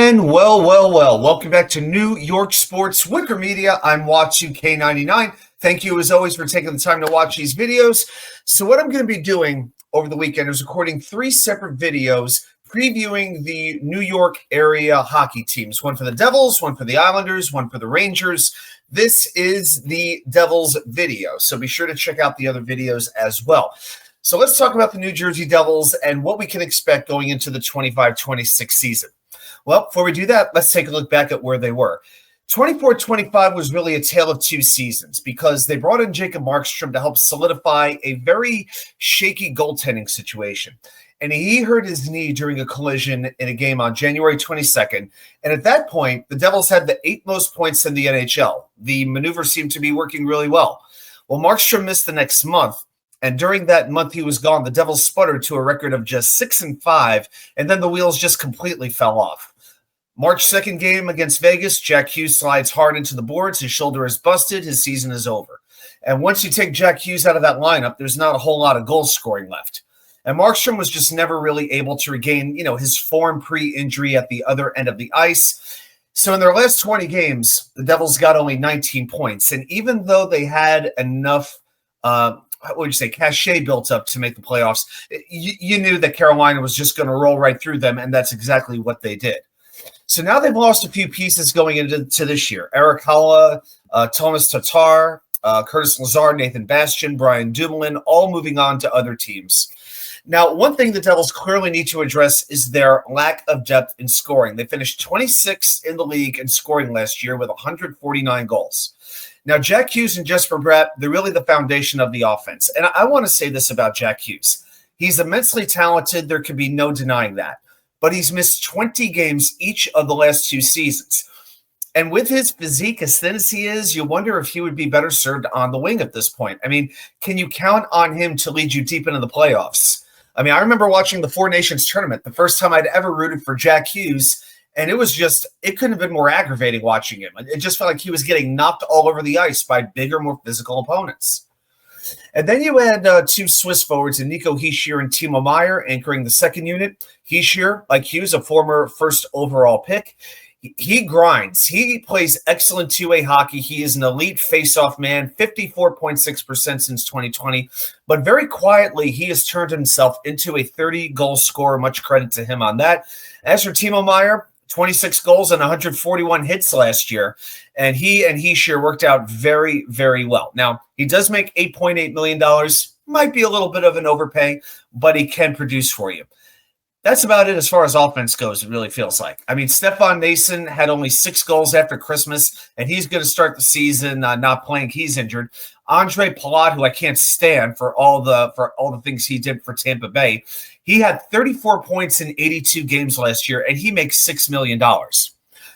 And well. Welcome back to New York Sports WickerMedia. I'm watching K99. Thank you, as always, for taking the time to watch these videos. So what I'm going to be doing over the weekend is recording 3 separate videos previewing the New York area hockey teams. One for the Devils, one for the Islanders, one for the Rangers. This is the Devils video, so be sure to check out the other videos as well. So let's talk about the New Jersey Devils and what we can expect going into the 25-26 season. Well, before we do that, let's take a look back at where they were. 24-25 was really a tale of 2 seasons because they brought in jakobmarkstrom to help solidify a very shaky goaltending situation. And he hurt his knee during a collision in a game on January 22nd. And at that point, the Devils had the 8th most points in the NHL. The maneuver seemed to be working really well. Well, Markstrom missed the next month. And during that month he was gone, the Devils sputtered to a record of just 6-5, and then the wheels just completely fell off. March 2nd game against Vegas, jackhughes slides hard into the boards. His shoulder is busted. His season is over. And once you take jackhughes out of that lineup, there's not a whole lot of goal scoring left. And Markstrom was just never really able to regain, his form pre-injury at the other end of the ice. So in their last 20 games, the Devils got only 19 points. And even though they had enough cachet built up to make the playoffs, you knew that Carolina was just going to roll right through them, and that's exactly what they did. So now they've lost a few pieces going into this year. Eric Haula, Thomas Tatar, Curtis Lazar, Nathan Bastian, Brian Dumoulin, all moving on to other teams. Now, one thing the Devils clearly need to address is their lack of depth in scoring. They finished 26th in the league in scoring last year with 149 goals. Now, jackhughes and jesperbratt, they're really the foundation of the offense. And I want to say this about jackhughes. He's immensely talented. There can be no denying that. But he's missed 20 games each of the last 2 seasons. And with his physique as thin as he is, you wonder if he would be better served on the wing at this point. I mean, can you count on him to lead you deep into the playoffs? I mean, I remember watching the Four Nations tournament, the first time I'd ever rooted for jackhughes, and it couldn't have been more aggravating watching him. It just felt like he was getting knocked all over the ice by bigger, more physical opponents. And then you had 2 Swiss forwards in nicohischier and Timo Meier anchoring the second unit. Hischier, like Hughes, a former first overall pick, he grinds. He plays excellent two-way hockey. He is an elite face-off man, 54.6% since 2020. But very quietly, he has turned himself into a 30-goal scorer. Much credit to him on that. As for Timo Meier, 26 goals and 141 hits last year. And he and Hischier worked out very, very well. Now, he does make $8.8 million. Might be a little bit of an overpay, but he can produce for you. That's about it as far as offense goes, it really feels like. I mean, Stefan Nason had only 6 goals after Christmas, and he's going to start the season not playing. He's injured. Andre Palat, who I can't stand for all the things he did for Tampa Bay, he had 34 points in 82 games last year, and he makes $6 million.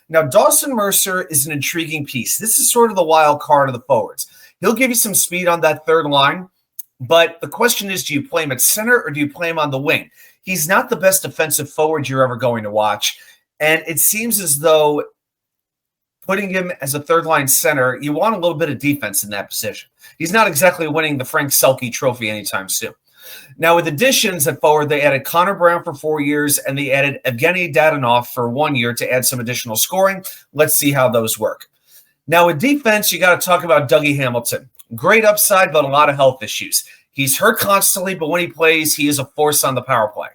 Now, Dawson Mercer is an intriguing piece. This is sort of the wild card of the forwards. He'll give you some speed on that third line, but the question is, do you play him at center or do you play him on the wing? He's not the best defensive forward you're ever going to watch, and it seems as though putting him as a third-line center, you want a little bit of defense in that position. He's not exactly winning the Frank Selke trophy anytime soon. Now, with additions at forward, they added Connor Brown for 4 years, and they added Evgeny Dadonov for 1 year to add some additional scoring. Let's see how those work. Now, with defense, you got to talk about Dougie Hamilton. Great upside, but a lot of health issues. He's hurt constantly, but when he plays, he is a force on the power play.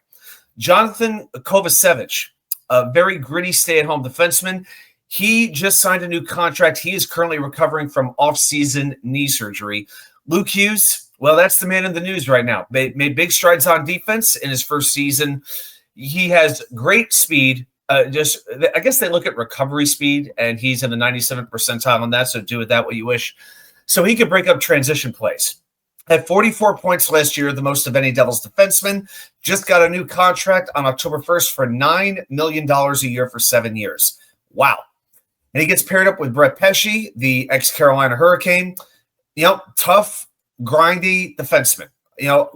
Jonathan Kovacevic, a very gritty stay-at-home defenseman. He just signed a new contract. He is currently recovering from off-season knee surgery. Lukehughes, well, that's the man in the news right now. Made big strides on defense in his first season. He has great speed. I guess they look at recovery speed, and he's in the 97th percentile on that, so do with that what you wish. So he could break up transition plays. Had 44 points last year, the most of any Devils defenseman. Just got a new contract on October 1st for $9 million a year for 7 years. Wow. And he gets paired up with Brett Pesce, the ex-Carolina Hurricane. Tough, grindy defenseman.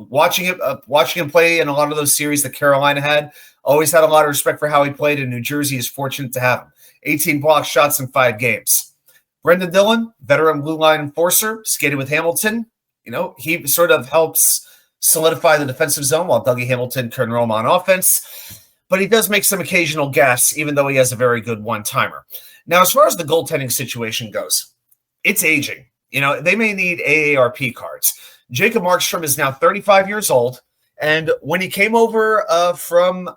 Watching him play in a lot of those series that Carolina had, always had a lot of respect for how he played, and New Jersey is fortunate to have him. 18 block shots in 5 games. Brendan Dillon, veteran blue line enforcer, skated with Hamilton. He sort of helps solidify the defensive zone while Dougie Hamilton can roam on offense. but he does make some occasional guess, even though he has a very good one-timer. Now, as far as the goaltending situation goes, it's aging. They may need AARP cards. Jacob Markstrom is now 35 years old. And when he came over from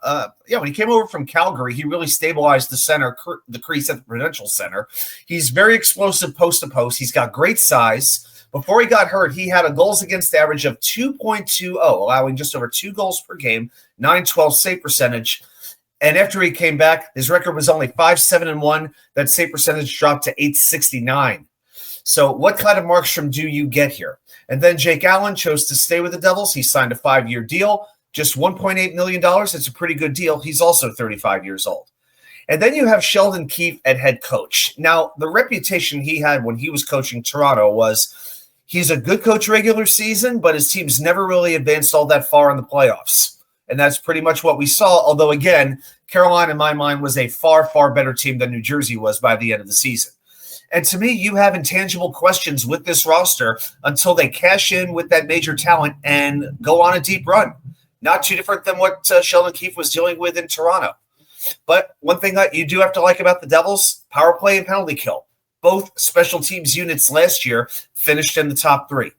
Calgary, he really stabilized the crease at the Prudential Center. He's very explosive post to post. He's got great size. Before he got hurt, he had a goals against average of 2.20, allowing just over 2 goals per game, 912 save percentage. And after he came back, his record was only 5-7-1. That save percentage dropped to 869. So what kind of Markstrom do you get here? And then Jake Allen chose to stay with the Devils. He signed a 5-year deal, just $1.8 million. It's a pretty good deal. He's also 35 years old. And then you have Sheldon Keefe at head coach. Now, the reputation he had when he was coaching Toronto was he's a good coach regular season, but his teams never really advanced all that far in the playoffs. And that's pretty much what we saw. Although, again, Carolina, in my mind, was a far, far better team than New Jersey was by the end of the season. And to me, you have intangible questions with this roster until they cash in with that major talent and go on a deep run. Not too different than what Sheldon Keefe was dealing with in Toronto. But one thing that you do have to like about the Devils, power play and penalty kill. Both special teams units last year finished in the top 3.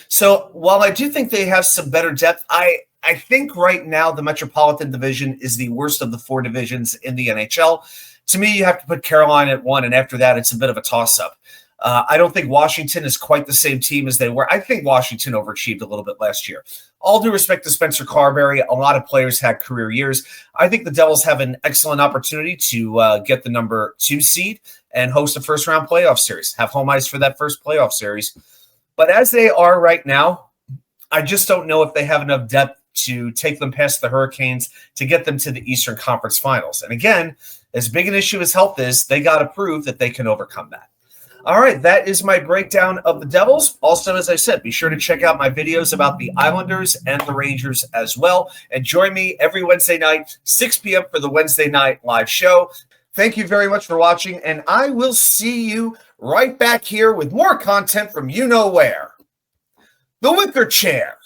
So while I do think they have some better depth, I think right now the Metropolitan Division is the worst of the 4 divisions in the NHL. To me, you have to put Carolina at 1, and after that, it's a bit of a toss-up. I don't think Washington is quite the same team as they were. I think Washington overachieved a little bit last year. All due respect to Spencer Carberry, a lot of players had career years. I think the Devils have an excellent opportunity to get the number 2 seed and host a first-round playoff series, have home ice for that first playoff series. But as they are right now, I just don't know if they have enough depth to take them past the Hurricanes to get them to the Eastern Conference Finals. And again, as big an issue as health is, they got to prove that they can overcome that. All right, that is my breakdown of the Devils. Also, as I said, be sure to check out my videos about the Islanders and the Rangers as well. And join me every Wednesday night, 6 p.m. for the Wednesday night live show. Thank you very much for watching, and I will see you right back here with more content from you know where. The Wicker Chair.